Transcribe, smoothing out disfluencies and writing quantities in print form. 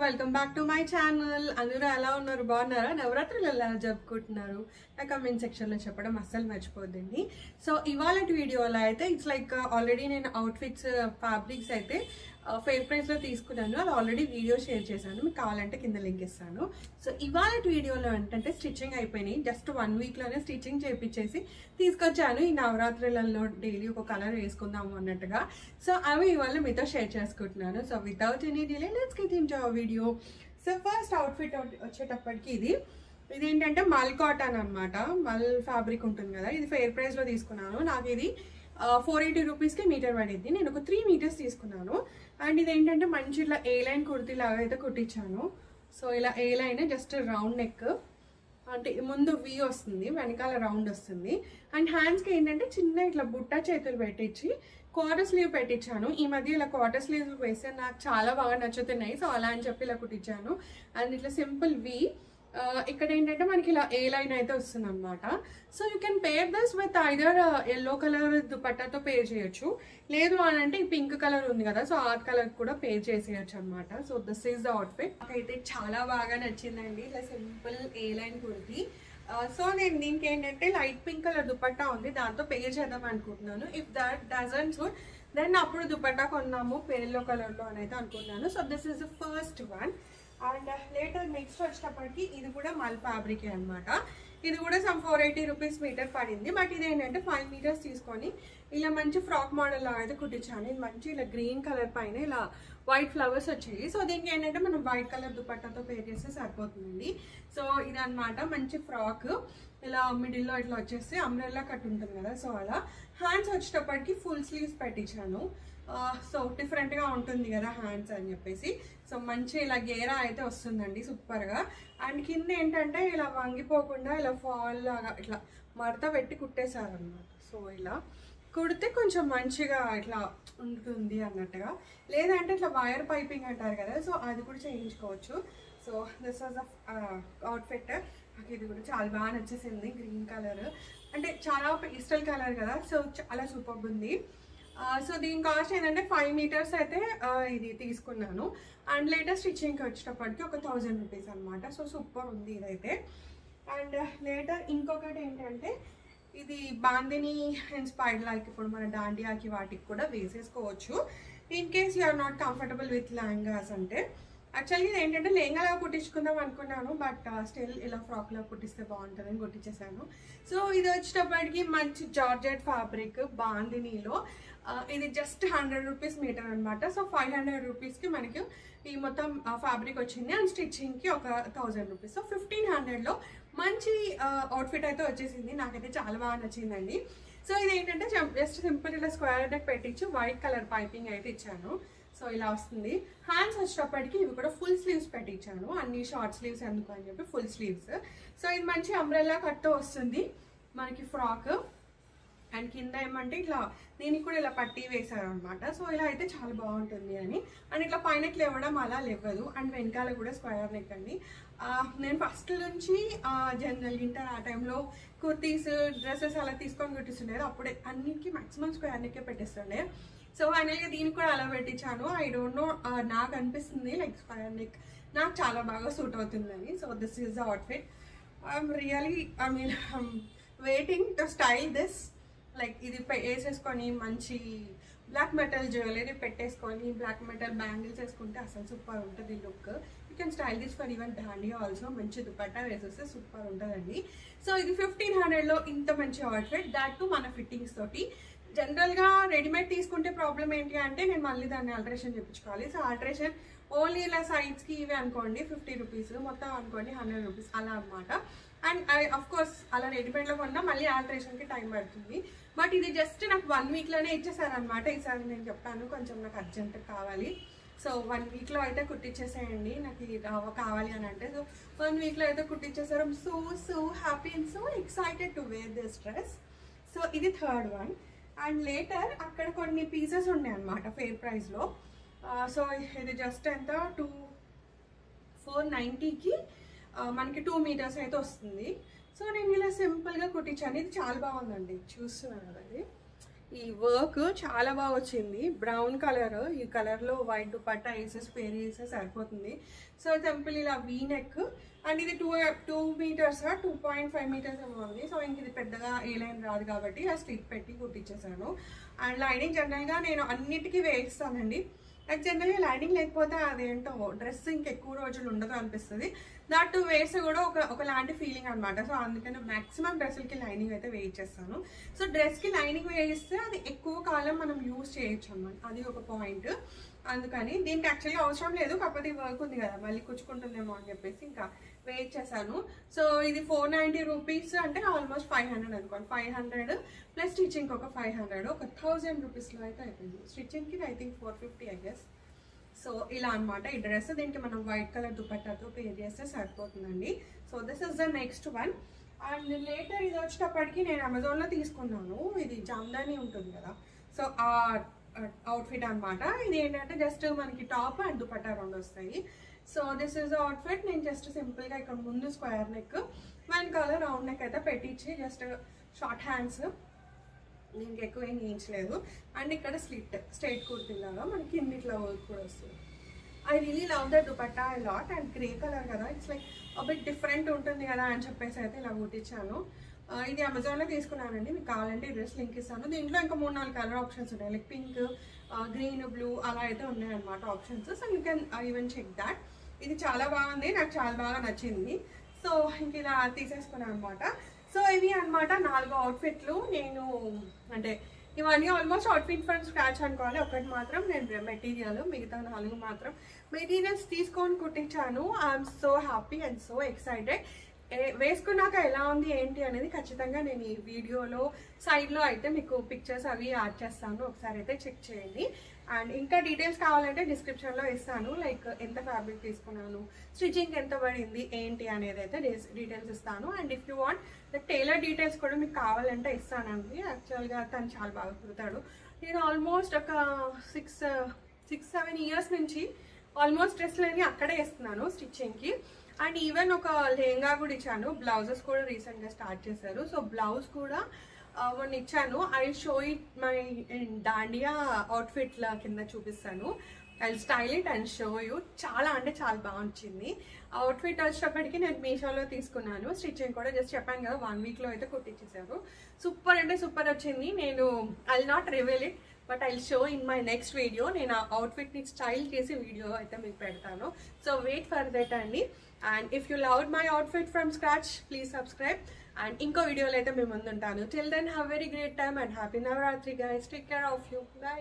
Welcome back to my channel. అందరూ ఎలా ఉన్నారు? బాగున్నారా? నవరాత్రులు ఎలా జరుపుకుంటున్నారు? నా కమెంట్ సెక్షన్లో చెప్పడం అస్సలు మర్చిపోద్దండి. సో ఇవాళ వీడియోలో అయితే ఇట్స్ లైక్ ఆల్రెడీ నేను అవుట్ఫిట్స్ ఫ్యాబ్రిక్స్ అయితే ఫెయిర్ ప్రైస్లో తీసుకున్నాను. అది ఆల్రెడీ వీడియో షేర్ చేశాను, మీకు కావాలంటే కింద లింక్ ఇస్తాను. సో ఇవాళ వీడియోలో ఏంటంటే స్టిచ్చింగ్ అయిపోయినాయి. జస్ట్ 1 వీక్లోనే స్టిచ్చింగ్ చేయించేసి తీసుకొచ్చాను. ఈ నవరాత్రులలో డైలీ ఒక కలర్ వేసుకుందాము అన్నట్టుగా. సో అవి ఇవాళ మీతో షేర్ చేసుకుంటున్నాను. So without any delay let's get into ఆ వీడియో. సో ఫస్ట్ అవుట్ఫిట్ వచ్చేటప్పటికి ఇదేంటంటే మల్ కాటన్ అనమాట. మల్ ఫ్యాబ్రిక్ ఉంటుంది కదా, ఇది ఫెయిర్ ప్రైస్లో తీసుకున్నాను. నాకు ఇది 480 రూపీస్కి మీటర్ పడింది. నేను ఒక 3 మీటర్స్ తీసుకున్నాను. అండ్ ఇదేంటంటే మంచి ఇట్లా ఏ లైన్ కుర్తీ లాగా అయితే కుట్టించాను. సో ఇలా ఏ లైన్ జస్ట్ రౌండ్ నెక్, అంటే ముందు వి వస్తుంది, వెనకాల రౌండ్ వస్తుంది. అండ్ హ్యాండ్స్కి ఏంటంటే చిన్న ఇట్లా బుట్ట చేతులు పెట్టించి క్వార్టర్ స్లీవ్ పెట్టించాను. ఈ మధ్య ఇలా క్వార్టర్ స్లీవ్స్ వేస్తే నాకు చాలా బాగా నచ్చుతున్నాయి. సో అలా అని చెప్పి ఇలా కుట్టించాను. అండ్ ఇట్లా సింపుల్ వి, ఇక్కడ ఏంటంటే మనకి ఇలా ఏ లైన్ అయితే వస్తుంది అనమాట. So you can pair this with either yellow colour దుపట్టాతో పేర్ చేయొచ్చు, లేదు అని అంటే ఈ పింక్ కలర్ ఉంది కదా, సో ఆ కలర్ కూడా పేర్ చేసేయచ్చు అనమాట. So this is the outfit. నాకైతే చాలా బాగా నచ్చిందండి. ఇలా సింపుల్ ఏ లైన్ కుర్తి. సో నేను దీనికి ఏంటంటే లైట్ పింక్ కలర్ దుపట్టా ఉంది, దాంతో పేర్ చేద్దాం అనుకుంటున్నాను. If that doesn't suit then అప్పుడు దుపట్టా కొన్నాము ఎల్లో కలర్లో అని అయితే అనుకుంటున్నాను. So this is the first one. And later next వచ్చేటప్పటికి ఇది కూడా మల్ ఫ్యాబ్రికే అనమాట. ఇది కూడా సమ్ 480 రూపీస్ మీటర్ పడింది. బట్ ఇది ఏంటంటే 5 మీటర్స్ తీసుకొని ఇలా మంచి ఫ్రాక్ మోడల్ లాగా అయితే కుట్టించాను. ఇది మంచి ఇలా గ్రీన్ కలర్ పైన ఇలా వైట్ ఫ్లవర్స్ వచ్చాయి. సో దీనికి ఏంటంటే మనం వైట్ కలర్ దుపట్టాతో పేర్ చేస్తే సరిపోతుందండి. సో ఇదనమాట మంచి ఫ్రాక్. ఇలా మిడిల్లో ఇట్లా వచ్చేసి అంబ్రెల్లా కట్ ఉంటుంది కదా, సో అలా. హ్యాండ్స్ వచ్చేటప్పటికి ఫుల్ స్లీవ్స్ పెట్టించాను. సో డిఫరెంట్గా ఉంటుంది కదా హ్యాండ్స్ అని చెప్పేసి. సో మంచి ఇలా గేరా అయితే వస్తుందండి సూపర్గా. అండ్ కింద ఏంటంటే ఇలా వంగిపోకుండా ఇలా ఫాల్ లాగా ఇట్లా మడత పెట్టి కుట్టేశారనమాట. సో ఇలా కుడితే కొంచెం మంచిగా ఇట్లా ఉంటుంది అన్నట్టుగా. లేదంటే ఇట్లా వైర్ పైపింగ్ అంటారు కదా, సో అది కూడా చేయించుకోవచ్చు. So this was outfit. నాకు ఇది కూడా చాలా బాగా నచ్చేసింది. గ్రీన్ కలర్ అంటే చాలా పేస్టల్ కలర్ కదా, సో చాలా సూపర్ ఉంది. సో దీని కాస్ట్ ఏంటంటే 5 మీటర్స్ అయితే ఇది తీసుకున్నాను. అండ్ లేటెస్ట్ స్టిచ్చింగ్కి వచ్చేటప్పటికి ఒక 1000 రూపీస్ అనమాట. సో సూపర్ ఉంది ఇదైతే. అండ్ లేటర్ ఇంకొకటి ఏంటంటే ఇది బాందిని ఇన్స్పైర్డ్, లైక్ ఇప్పుడు మన దాండియాకి వాటికి కూడా వేసేసుకోవచ్చు in case you are not comfortable with lehengas అంటే. యాక్చువల్గా ఇది ఏంటంటే లెహంగాలా కుట్టించుకుందాం అనుకున్నాను, బట్ స్టిల్ ఇలా ఫ్రాక్లో కుట్టిస్తే బాగుంటుందని కుట్టించేసాను. సో ఇది వచ్చేటప్పటికి మంచి జార్జెట్ ఫ్యాబ్రిక్ బాందినీలో. ఇది జస్ట్ 100 రూపీస్ మీటర్ అనమాట. సో 500 రూపీస్కి మనకి ఈ మొత్తం ఫ్యాబ్రిక్ వచ్చింది. అండ్ స్టిచ్చింగ్కి ఒక 1000 రూపీస్. సో 1500లో మంచి అవుట్ఫిట్ అయితే వచ్చేసింది. నాకైతే చాలా బాగా నచ్చిందండి. సో ఇది ఏంటంటే జస్ట్ సింపుల్ ఇలా స్క్వేర్ నెక్ పెట్టించి వైట్ కలర్ పైపింగ్ అయితే ఇచ్చాను. సో ఇలా వస్తుంది. హ్యాండ్స్ వచ్చేటప్పటికి ఇవి కూడా ఫుల్ స్లీవ్స్ పెట్టించాను. అన్ని షార్ట్ స్లీవ్స్ ఎందుకు అని చెప్పి ఫుల్ స్లీవ్స్. సో ఇది మంచి అంబ్రెల్లా కట్తో వస్తుంది మనకి ఫ్రాక్. అండ్ కింద ఏమంటే ఇట్లా దీనికి కూడా ఇలా పట్టీ వేశారు అనమాట. సో ఇలా అయితే చాలా బాగుంటుంది అని. అండ్ ఇట్లా పైనకి లేవడం అలా లేవదు. అండ్ వెనకాల కూడా స్క్వేర్ నెక్ అండి. నేను ఫస్ట్ నుంచి జనరల్ ఇంటర్ ఆ టైంలో కుర్తీస్ డ్రెస్సెస్ అలా తీసుకొని కుట్టిస్తుండేది. అప్పుడే అన్నిటికీ మ్యాక్సిమం స్క్వేర్ నెక్కే పెట్టిస్తుండే. సో ఫైనల్గా దీనికి కూడా అలా పెట్టించాను. ఐ డోంట్ నో, నాకు అనిపిస్తుంది లైక్ స్క్వేర్ నెక్ నాకు చాలా బాగా సూట్ అవుతుందని. So this is the outfit. I'm really waiting to style this. Like ఇది వేసేసుకొని మంచి బ్లాక్ మెటల్ జ్యువెలరీ పెట్టేసుకొని బ్లాక్ మెటల్ బ్యాంగిల్స్ వేసుకుంటే అసలు సూపర్ ఉంటుంది look. You can style this for even Dandiya also. మంచి దుపట్టా వేసేస్తే సూపర్ ఉంటుందండి. సో ఇది 1500లో ఇంత మంచి అవుట్ఫిట్, దాట్ టు మన ఫిట్టింగ్స్ తోటి. జనరల్గా రెడీమేడ్ తీసుకుంటే ప్రాబ్లం ఏంటి అంటే నేను మళ్ళీ దాన్ని ఆల్టరేషన్ చేయించుకోవాలి. సో ఆల్టరేషన్ ఓన్లీ ఇలా సైడ్స్కి ఇవి అనుకోండి 50 రూపీస్, మొత్తం అనుకోండి 100 రూపీస్ అలా అనమాట. అండ్ అఫ్ కోర్స్ అలా రెడీమేడ్లో కొన్నా మళ్ళీ ఆల్టరేషన్కి టైం పడుతుంది. బట్ ఇది జస్ట్ నాకు 1 వీక్లోనే ఇచ్చేసారనమాట. ఈసారి నేను చెప్పాను కొంచెం నాకు అర్జెంట్ కావాలి, సో 1 వీక్లో అయితే కుట్టించేసేయండి నాకు ఇది కావాలి అని అంటే. సో 1 వీక్లో అయితే కుట్టించేసారు. So happy and so excited to wear this dress. So ఇది థర్డ్ వన్. అండ్ లేటర్ అక్కడ కొన్ని పీసెస్ ఉన్నాయి అనమాట ఫెయిర్ ప్రైస్లో. సో ఇది జస్ట్ ఎంత 490కి మనకి 2 మీటర్స్ అయితే వస్తుంది. సో నేను ఇలా సింపుల్గా కుట్టించాను. ఇది చాలా బాగుందండి, చూస్తున్నాను కదా. ఈ వర్క్ చాలా బాగా వచ్చింది. బ్రౌన్ కలర్, ఈ కలర్లో వైట్ దుపట్టా వేసేసి పేరు వేస్తే సరిపోతుంది. సో సింపుల్ ఇలా వీ నెక్, అండ్ ఇది 2 మీటర్స్ 2.5 మీటర్స్ ఏమో ఉంది. సో ఇంక ఇది పెద్దగా ఏ లైన్ రాదు కాబట్టి ఇలా స్లిప్ పెట్టి కుట్టించేసాను. అండ్ లైనింగ్ జనరల్గా నేను అన్నిటికీ వేయిస్తానండి. నాకు జనరల్గా లైనింగ్ లేకపోతే అదేంటో డ్రెస్ ఇంకెక్కువ రోజులు ఉండదు అనిపిస్తుంది. దాట్ వేస్తే కూడా ఒకలాంటి ఫీలింగ్ అనమాట. సో అందుకని మ్యాక్సిమం డ్రెస్సులకి లైనింగ్ అయితే వేయించేస్తాను. సో డ్రెస్కి లైనింగ్ వేయిస్తే అది ఎక్కువ కాలం మనం యూజ్ చేయొచ్చు అన్నమాట. అది ఒక పాయింట్. అందుకని దీనికి యాక్చువల్గా అవసరం లేదు, కాకపోతే వర్క్ ఉంది కదా మళ్ళీ కుచ్చుకుంటుందేమో అని చెప్పేసి ఇంకా వెయిట్ చేశాను. సో ఇది 490 రూపీస్ అంటే ఆల్మోస్ట్ 500 అనుకోండి. 500 ప్లస్ స్టిచ్చింగ్ ఒక 500, ఒక 1000 రూపీస్లో అయితే అయిపోయింది. స్టిచ్చింగ్కి I think 450 I guess. So ఇలా అనమాట ఈ డ్రెస్. దీనికి మనం వైట్ కలర్ దుపట్టాతో పేర్ చేస్తే సరిపోతుందండి. So this is the next one. And later ఇది వచ్చేటప్పటికి నేను అమెజాన్లో తీసుకున్నాను. ఇది జామ్దాని ఉంటుంది కదా, సో ఆ అవుట్ఫిట్ అనమాట. ఇది ఏంటంటే జస్ట్ మనకి టాప్ అండ్ దుపట్టా రెండు వస్తాయి. So this is the outfit. నేను జస్ట్ సింపుల్గా ఇక్కడ ముందు స్క్వేర్ నెక్, వెనకాల రౌండ్ నెక్ అయితే పెట్టించి జస్ట్ షార్ట్ హ్యాండ్స్, దీనికి ఎక్కువ ఏం చేయించలేదు. అండ్ ఇక్కడ స్ట్రైట్ కుర్తీలాగా మనకి కిందిట్లో వర్క్ కూడా వస్తుంది. I really love the dupatta I lot. And grey colour కదా, ఇట్స్ లైక్ బిట్ డిఫరెంట్ ఉంటుంది కదా అని చెప్పేసి అయితే ఇలా కుట్టించాను. ఇది అమెజాన్లో తీసుకున్నానండి. మీకు కావాలంటే ఈ డ్రెస్ లింక్ ఇస్తాను. దీంట్లో ఇంకా 3-4 కలర్ ఆప్షన్స్ ఉన్నాయి, లైక్ పింక్, గ్రీన్, బ్లూ అలా అయితే ఉన్నాయన్నమాట options. So you can even check that. ఇది చాలా బాగుంది, నాకు చాలా బాగా నచ్చింది. సో ఇంక ఇలా తీసేసుకున్నాను అనమాట. సో ఇవి అనమాట 4 అవుట్ఫిట్లు. నేను అంటే ఇవన్నీ ఆల్మోస్ట్ అవుట్ఫిట్ ఫ్రమ్ స్క్రాచ్ అనుకోవాలి. ఒకటి మాత్రం నేను మెటీరియల్, మిగతా 4 మాత్రం మెటీరియల్స్ తీసుకొని కుట్టించాను. I'm so happy and so excited. వేసుకున్నాక ఎలా ఉంది ఏంటి అనేది ఖచ్చితంగా నేను ఈ వీడియోలో సైడ్లో అయితే మీకు పిక్చర్స్ అవి యాడ్ చేస్తాను, ఒకసారి అయితే చెక్ చేయండి. అండ్ ఇంకా డీటెయిల్స్ కావాలంటే డిస్క్రిప్షన్లో ఇస్తాను, లైక్ ఎంత ఫ్యాబ్రిక్ తీసుకున్నాను, స్టిచ్చింగ్ ఎంత పడింది ఏంటి అనేది అయితే డీటెయిల్స్ ఇస్తాను. And if you want the tailor details కూడా మీకు కావాలంటే ఇస్తానండి. యాక్చువల్గా తను చాలా బాగా కుడతాడు. నేను ఆల్మోస్ట్ ఒక 6-7 ఇయర్స్ నుంచి ఆల్మోస్ట్ డ్రెస్లన్నీ అక్కడే వేస్తున్నాను స్టిచ్చింగ్కి. అండ్ ఈవెన్ ఒక లెహంగా కూడా ఇచ్చాను. బ్లౌజెస్ కూడా రీసెంట్గా స్టార్ట్ చేశారు. సో బ్లౌజ్ కూడా మొన్న ఇచ్చాను. I show it my dandiya అవుట్ఫిట్ల కింద చూపిస్తాను. I style it and show you. చాలా అంటే చాలా బాగా వచ్చింది. అవుట్ఫిట్ వచ్చేటప్పటికి నేను మీషోలో తీసుకున్నాను. స్టిచ్చింగ్ కూడా జస్ట్ చెప్పాను కదా 1 వీక్లో అయితే కుట్టించేశారు. సూపర్ అంటే సూపర్ వచ్చింది. నేను I will not reveal it, but I show in my next video. నేను ఆ అవుట్ఫిట్ని స్టైల్ చేసి వీడియో అయితే మీకు పెడతాను. సో వెయిట్ ఫర్ దట్ అండి. And if you loved my outfit from scratch please subscribe. అండ్ ఇంకో వీడియోలో అయితే మేము ముందుంటాను. Till then have very great time and happy Navratri guys. Take care of you. By.